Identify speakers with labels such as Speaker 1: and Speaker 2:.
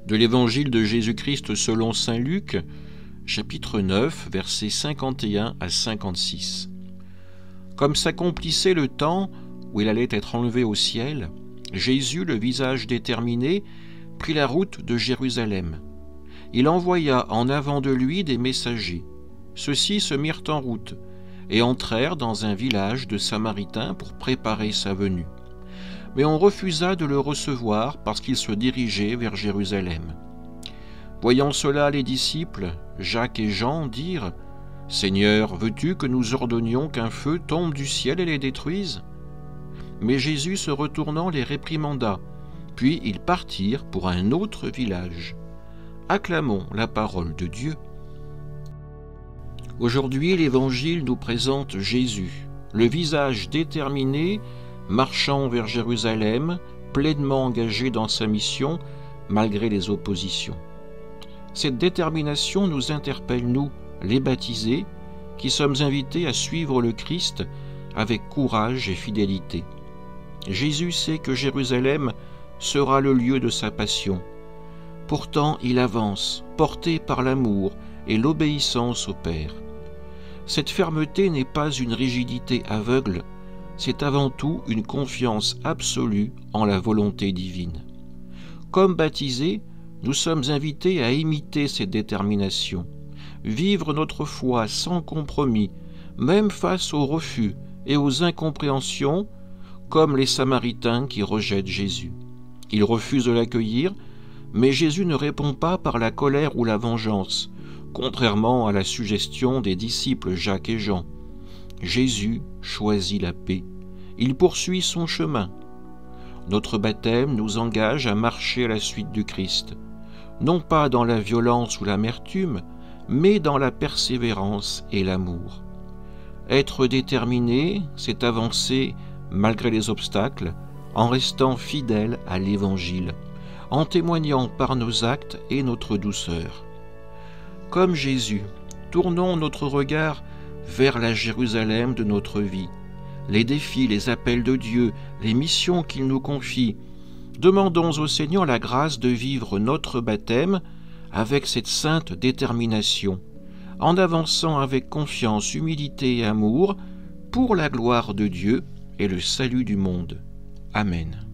Speaker 1: de l'Évangile de Jésus-Christ selon saint Luc, chapitre 9, versets 51 à 56. Comme s'accomplissait le temps où il allait être enlevé au ciel, Jésus, le visage déterminé, prit la route de Jérusalem. Il envoya en avant de lui des messagers. Ceux-ci se mirent en route et entrèrent dans un village de Samaritains pour préparer sa venue. Mais on refusa de le recevoir parce qu'il se dirigeait vers Jérusalem. Voyant cela, les disciples, Jacques et Jean, dirent « Seigneur, veux-tu que nous ordonnions qu'un feu tombe du ciel et les détruise ?» Mais Jésus, se retournant, les réprimanda, puis ils partirent pour un autre village. Acclamons la parole de Dieu. Aujourd'hui, l'Évangile nous présente Jésus, le visage déterminé, marchant vers Jérusalem, pleinement engagé dans sa mission, malgré les oppositions. Cette détermination nous interpelle, nous, les baptisés, qui sommes invités à suivre le Christ avec courage et fidélité. Jésus sait que Jérusalem sera le lieu de sa passion. Pourtant, il avance, porté par l'amour et l'obéissance au Père. Cette fermeté n'est pas une rigidité aveugle, c'est avant tout une confiance absolue en la volonté divine. Comme baptisés, nous sommes invités à imiter cette détermination, vivre notre foi sans compromis, même face aux refus et aux incompréhensions, comme les Samaritains qui rejettent Jésus. Ils refusent de l'accueillir, mais Jésus ne répond pas par la colère ou la vengeance, contrairement à la suggestion des disciples Jacques et Jean. Jésus choisit la paix. Il poursuit son chemin. Notre baptême nous engage à marcher à la suite du Christ, non pas dans la violence ou l'amertume, mais dans la persévérance et l'amour. Être déterminé, c'est avancer malgré les obstacles, en restant fidèle à l'Évangile, en témoignant par nos actes et notre douceur. Comme Jésus, tournons notre regard vers la Jérusalem de notre vie, les défis, les appels de Dieu, les missions qu'il nous confie. Demandons au Seigneur la grâce de vivre notre baptême avec cette sainte détermination, en avançant avec confiance, humilité et amour pour la gloire de Dieu et le salut du monde. Amen.